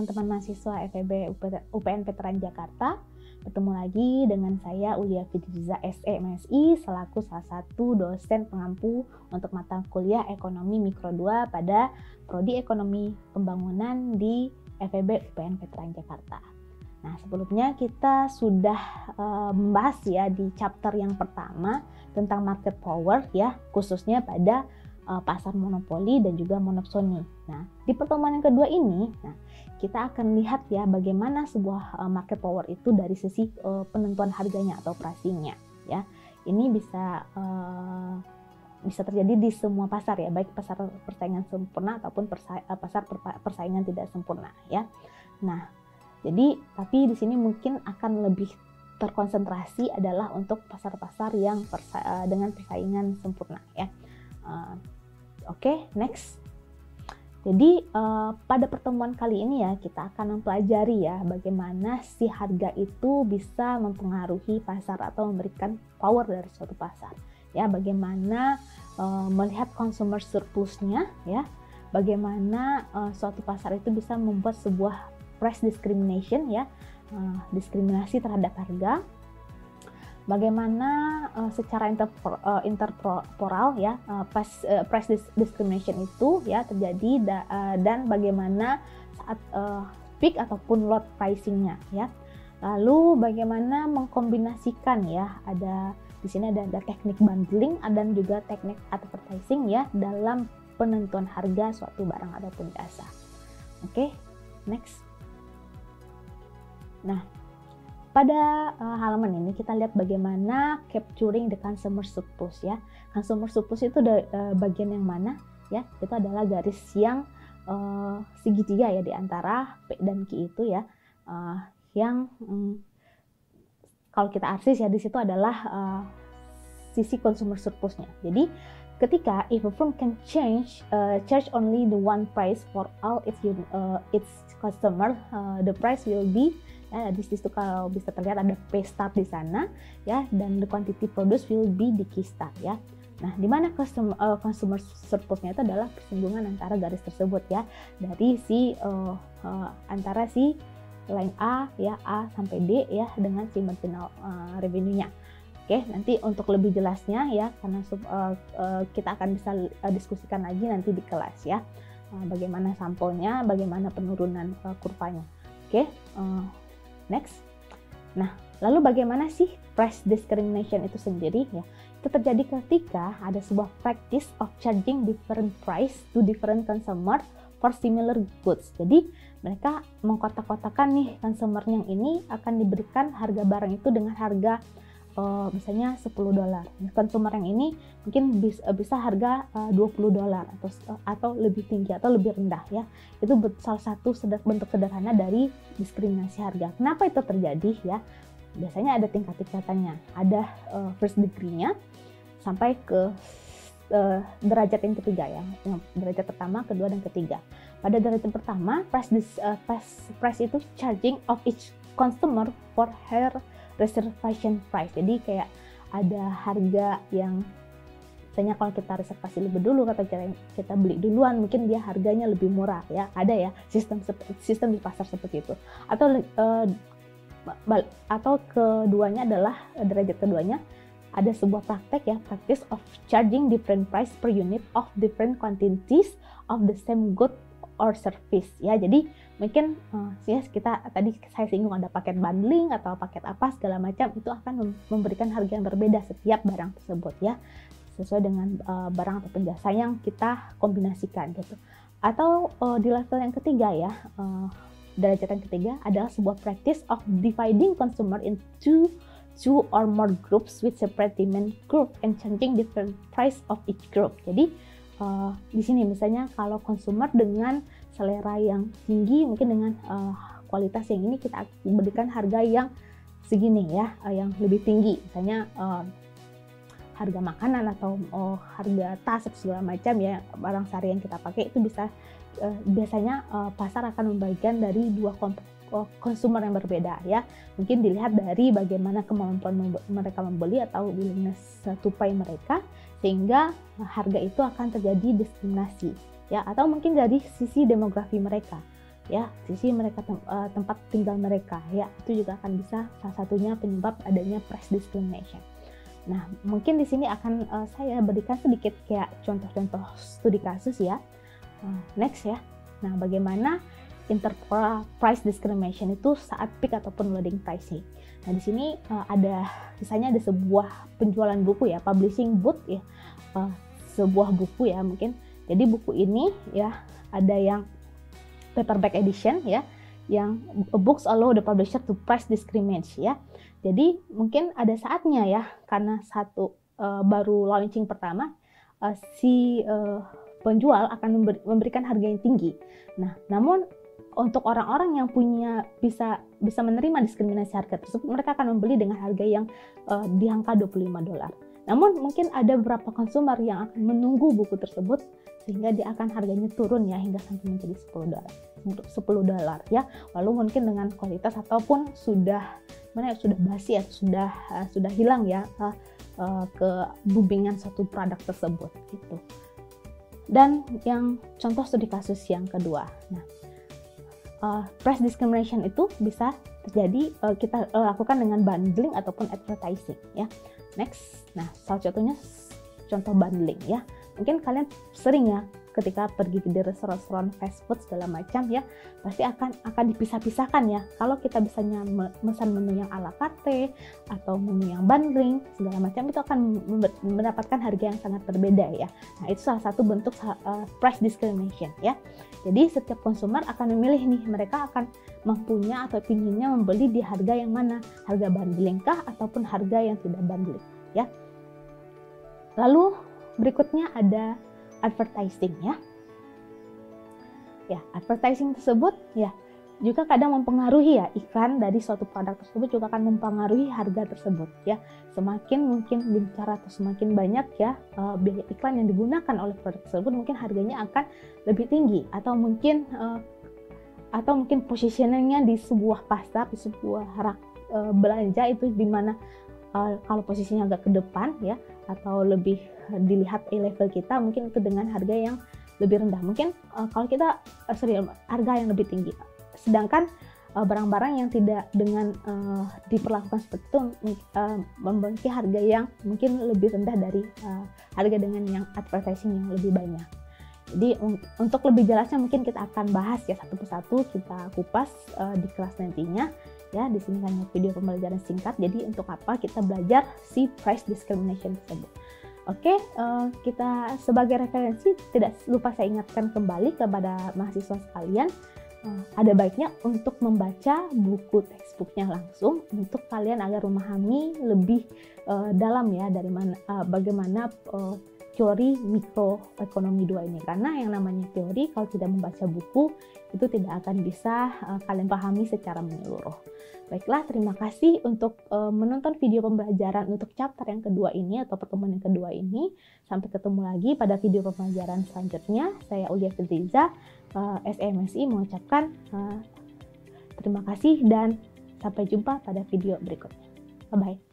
teman-teman mahasiswa FEB UPN Veteran Jakarta. Bertemu lagi dengan saya Ulia Fidriza SE MSI selaku salah satu dosen pengampu untuk mata kuliah Ekonomi Mikro 2 pada Prodi Ekonomi Pembangunan di FEB UPN Veteran Jakarta. Nah, sebelumnya kita sudah membahas ya di chapter yang pertama tentang market power ya, khususnya pada pasar monopoli dan juga monopsoni. Nah, di pertemuan yang kedua ini, kita akan lihat ya bagaimana sebuah market power itu dari sisi penentuan harganya atau pricing-nya ya. Ini bisa terjadi di semua pasar ya, baik pasar persaingan sempurna ataupun pasar persaingan tidak sempurna ya. Nah, jadi tapi di sini mungkin akan lebih terkonsentrasi adalah untuk pasar-pasar yang dengan persaingan sempurna ya. Oke, next. Jadi pada pertemuan kali ini ya kita akan mempelajari ya bagaimana si harga itu bisa mempengaruhi pasar atau memberikan power dari suatu pasar. Ya, bagaimana melihat consumer surplusnya ya, bagaimana suatu pasar itu bisa membuat sebuah price discrimination ya, diskriminasi terhadap harga. Bagaimana secara intertemporal ya price discrimination itu ya terjadi dan bagaimana saat peak ataupun low pricing-nya ya. Lalu bagaimana mengkombinasikan ya, ada di sini ada teknik bundling dan juga teknik advertising ya dalam penentuan harga suatu barang ataupun jasa. Oke, next. Nah, pada halaman ini kita lihat bagaimana capturing the consumer surplus ya. Consumer surplus itu bagian yang mana ya? Itu adalah garis yang segitiga ya di antara P dan Q itu ya. Yang kalau kita arsis ya di situ adalah sisi consumer surplusnya. Jadi ketika if a firm can charge only the one price for all its customer, the price will be ya, di situ kalau bisa terlihat ada P start di sana ya, dan the quantity produced will be di Q start ya. Nah, di mana consumer surplusnya itu adalah persinggungan antara garis tersebut ya, dari si antara si line A ya, A sampai D ya, dengan si marginal revenue-nya. Oke, nanti untuk lebih jelasnya ya, karena kita akan bisa diskusikan lagi nanti di kelas ya, bagaimana sampelnya, bagaimana penurunan kurvanya. Oke, next. Nah, lalu bagaimana sih price discrimination itu sendiri ya? Itu terjadi ketika ada sebuah practice of charging different price to different consumer for similar goods. Jadi mereka mengkotak-kotakan nih consumer yang ini akan diberikan harga barang itu dengan harga misalnya $10. Consumer yang ini mungkin bisa harga $20 atau lebih tinggi atau lebih rendah ya. Itu salah satu bentuk sederhana dari diskriminasi harga. Kenapa itu terjadi ya? Biasanya ada tingkat-tingkatannya. Ada first degree-nya sampai ke derajat yang ketiga ya. Yang derajat pertama, kedua, dan ketiga. Pada derajat pertama, price itu charging of each consumer for her reservation price. Jadi kayak ada harga yang misalnya kalau kita reservasi lebih dulu atau kita beli duluan, mungkin dia harganya lebih murah ya. Ada ya sistem di pasar seperti itu. Atau keduanya adalah derajat keduanya ada sebuah praktek ya, practice of charging different price per unit of different quantities of the same good or service ya. Jadi mungkin kita tadi saya singgung ada paket bundling atau paket apa segala macam, itu akan memberikan harga yang berbeda setiap barang tersebut ya, sesuai dengan barang atau jasa yang kita kombinasikan gitu. Atau di level yang ketiga ya, derajat yang ketiga adalah sebuah practice of dividing consumer into two or more groups with separate demand group and charging different price of each group. Jadi di sini misalnya kalau konsumer dengan selera yang tinggi, mungkin dengan kualitas yang ini kita berikan harga yang segini ya, yang lebih tinggi, misalnya harga makanan atau harga tas atau segala macam ya, barang sehari yang kita pakai itu bisa biasanya pasar akan membagikan dari dua kelompok konsumer yang berbeda ya. Mungkin dilihat dari bagaimana kemampuan mereka membeli atau willingness to pay mereka, sehingga harga itu akan terjadi diskriminasi ya, atau mungkin dari sisi demografi mereka. ya, sisi mereka tempat tinggal mereka, ya, itu juga akan bisa salah satunya penyebab adanya price discrimination. Nah, mungkin di sini akan saya berikan sedikit kayak contoh-contoh studi kasus ya. Next ya. Nah, bagaimana price discrimination itu saat peak ataupun loading pricing. Nah, di sini misalnya ada sebuah penjualan buku ya, publishing booth ya, sebuah buku ya mungkin. Jadi buku ini ya ada yang paperback edition ya, yang books allow the publisher to price discriminate ya. Jadi mungkin ada saatnya ya, karena baru launching pertama, si penjual akan memberikan harga yang tinggi. Nah, namun untuk orang-orang yang bisa menerima diskriminasi harga tersebut, mereka akan membeli dengan harga yang di angka $25. Namun mungkin ada beberapa konsumer yang akan menunggu buku tersebut sehingga dia akan harganya turun ya hingga sampai menjadi $10 ya, lalu mungkin dengan kualitas ataupun sudah basi ya, sudah hilang ya kebumbingan suatu produk tersebut gitu. Dan yang contoh studi kasus yang kedua, nah price discrimination itu bisa terjadi kita lakukan dengan bundling ataupun advertising ya. Next, nah salah satunya contoh bundling ya. Mungkin kalian sering ya ketika pergi di restoran fast food segala macam ya, pasti akan dipisah-pisahkan ya. Kalau kita bisanya memesan menu yang ala carte atau menu yang bundling segala macam, itu akan mendapatkan harga yang sangat berbeda ya. Nah, itu salah satu bentuk price discrimination ya. Jadi setiap konsumer akan memilih nih, mereka akan mempunyai atau pinginnya membeli di harga yang mana, harga bundling kah ataupun harga yang tidak bundling ya. Lalu berikutnya ada advertising ya. Ya, advertising tersebut ya juga kadang mempengaruhi ya, iklan dari suatu produk tersebut juga akan mempengaruhi harga tersebut ya. Semakin mungkin bicara atau semakin banyak ya biaya iklan yang digunakan oleh produk tersebut, mungkin harganya akan lebih tinggi, atau mungkin positioningnya di sebuah pasar, di sebuah rak belanja itu di mana kalau posisinya agak ke depan ya, atau lebih dilihat level kita, mungkin itu dengan harga yang lebih rendah. Mungkin kalau kita harga yang lebih tinggi. Sedangkan barang-barang yang tidak dengan diperlakukan seperti itu memiliki harga yang mungkin lebih rendah dari harga dengan yang advertising yang lebih banyak. Jadi untuk lebih jelasnya mungkin kita akan bahas ya satu persatu, kita kupas di kelas nantinya. Ya, di sini hanya video pembelajaran singkat. Jadi untuk apa kita belajar si price discrimination tersebut? Oke, kita sebagai referensi tidak lupa saya ingatkan kembali kepada mahasiswa sekalian, ada baiknya untuk membaca buku textbooknya langsung untuk kalian agar memahami lebih dalam ya bagaimana teori mikroekonomi 2 ini. Karena yang namanya teori kalau tidak membaca buku itu tidak akan bisa kalian pahami secara menyeluruh. Baiklah, terima kasih untuk menonton video pembelajaran untuk chapter yang kedua ini atau pertemuan yang kedua ini. Sampai ketemu lagi pada video pembelajaran selanjutnya. Saya Ulia Firdiza, SMSI mengucapkan terima kasih dan sampai jumpa pada video berikutnya. Bye-bye.